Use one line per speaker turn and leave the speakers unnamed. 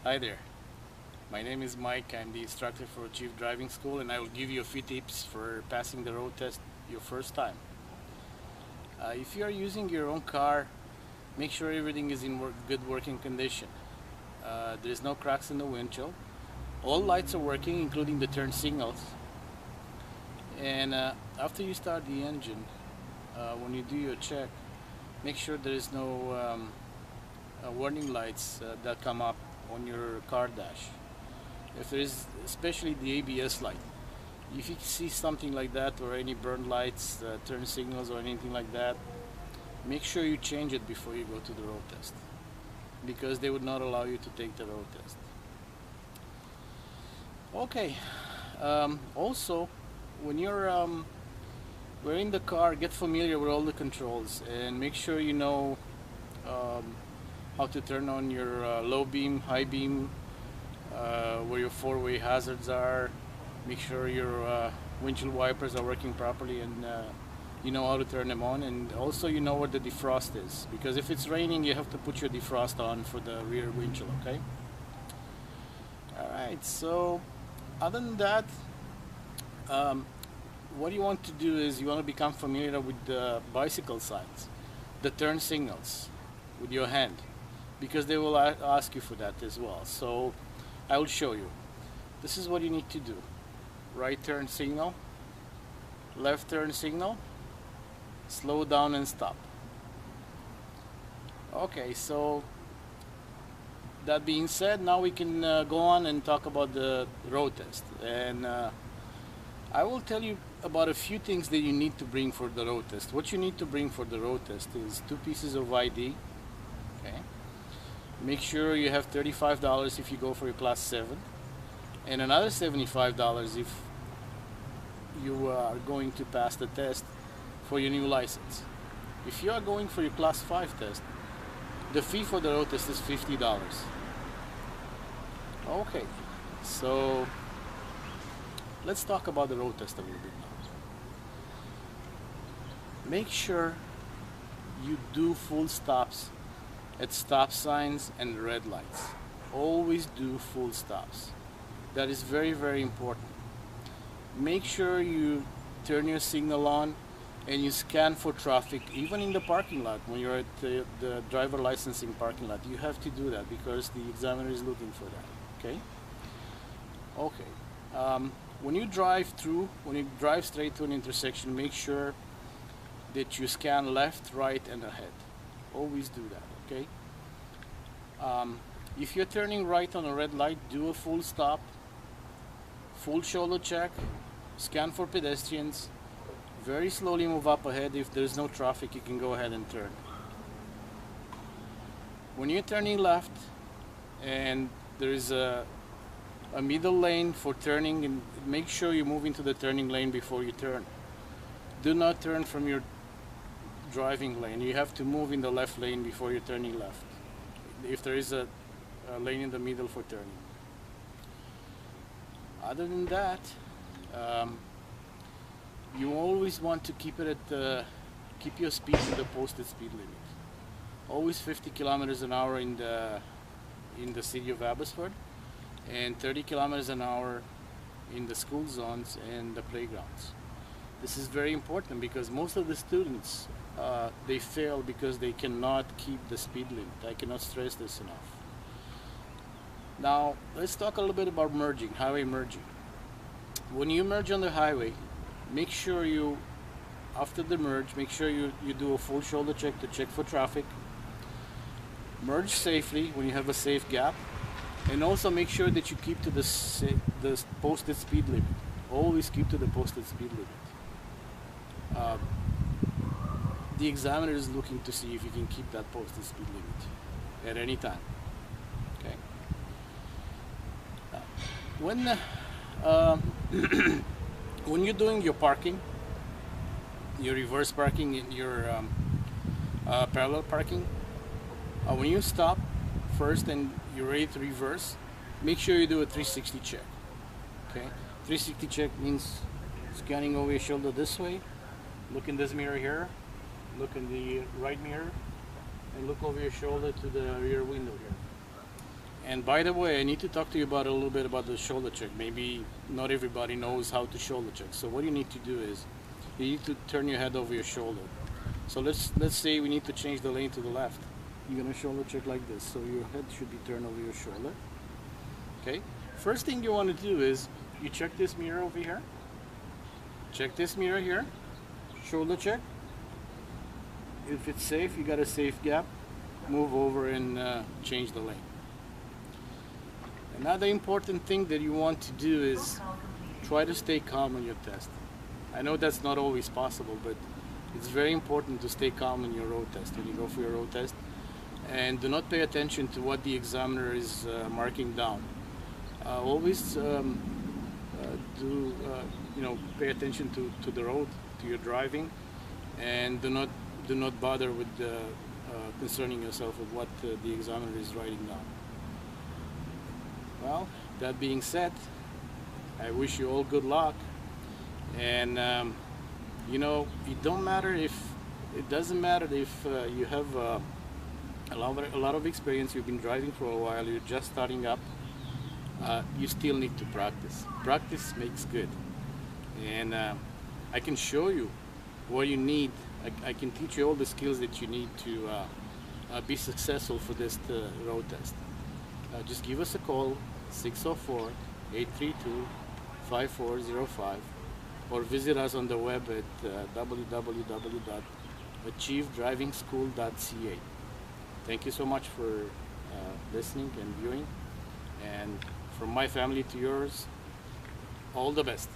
Hi there, my name is Mike. I'm the instructor for Chief Driving School, and I will give you a few tips for passing the road test your first time. If you are using your own car, make sure everything is in good working condition. There is no cracks in the windshield. All lights are working, including the turn signals. And after you start the engine, when you do your check, make sure there is no warning lights that come up on your car dash. If there is, especially the ABS light, if you see something like that, or any burn lights, turn signals, or anything like that, make sure you change it before you go to the road test, because they would not allow you to take the road test. Okay. Also, when we're in the car, get familiar with all the controls and make sure you know how to turn on your low beam, high beam, where your four-way hazards are. Make sure your windshield wipers are working properly, and you know how to turn them on. And also you know where the defrost is, because if it's raining, you have to put your defrost on for the rear windshield. Okay. All right. So other than that, what you want to do is you want to become familiar with the bicycle signs, the turn signals with your hand, because they will ask you for that as well. So I will show you. This is what you need to do. Right turn signal, left turn signal, slow down and stop. Okay, so that being said, now we can go on and talk about the road test. And I will tell you about a few things that you need to bring for the road test. What you need to bring for the road test is 2 pieces of ID. Okay. Make sure you have $35 if you go for your class 7, and another $75 if you are going to pass the test for your new license. If you are going for your class 5 test, the fee for the road test is $50. Okay, so let's talk about the road test a little bit now. Make sure you do full stops at stop signs and red lights. Always do full stops. That is very, very important. Make sure you turn your signal on and you scan for traffic, even in the parking lot. When you're at the driver licensing parking lot, you have to do that because the examiner is looking for that. Okay? Okay. When you drive straight to an intersection, make sure that you scan left, right, and ahead. Always do that. Okay. If you're turning right on a red light, do a full stop, full shoulder check, scan for pedestrians, very slowly move up ahead. If there's no traffic, you can go ahead and turn. When you're turning left and there is a middle lane for turning, and make sure you move into the turning lane before you turn. Do not turn from your driving lane. You have to move in the left lane before you're turning left, if there is a lane in the middle for turning. Other than that, you always want to keep your speed to the posted speed limit. Always 50 kilometers an hour in the city of Abbotsford, and 30 kilometers an hour in the school zones and the playgrounds. This is very important because most of the students they fail because they cannot keep the speed limit. I cannot stress this enough. Now let's talk a little bit about merging, highway merging. When you merge on the highway, make sure after the merge, make sure you do a full shoulder check to check for traffic. Merge safely when you have a safe gap, and also make sure that you keep to the posted speed limit. Always keep to the posted speed limit. The examiner is looking to see if you can keep that posted speed limit at any time. Okay. When you're doing your parking, your reverse parking, your parallel parking, when you stop first and you're ready to reverse, make sure you do a 360 check. Okay, 360 check means scanning over your shoulder this way, look in this mirror here, look in the right mirror, and look over your shoulder to the rear window here. And by the way, I need to talk to you about a little bit about the shoulder check. Maybe not everybody knows how to shoulder check. So what you need to do is you need to turn your head over your shoulder. So let's say we need to change the lane to the left. You're gonna shoulder check like this. So your head should be turned over your shoulder. Okay. First thing you want to do is you check this mirror over here. Check this mirror here. Shoulder check. If it's safe, you got a safe gap. Move over and change the lane. Another important thing that you want to do is try to stay calm on your test. I know that's not always possible, but it's very important to stay calm in your road test when you go for your road test, and do not pay attention to what the examiner is marking down. Always pay attention to the road, to your driving, and do not bother with concerning yourself with what the examiner is writing down. Well, that being said, I wish you all good luck, and it doesn't matter if you have a lot of experience, you've been driving for a while, you're just starting up. You still need to practice. Practice makes good, and I can show you what you need. I can teach you all the skills that you need to be successful for this road test. Just give us a call, 604-832-5405, or visit us on the web at www.achievedrivingschool.ca. Thank you so much for listening and viewing, and from my family to yours, all the best.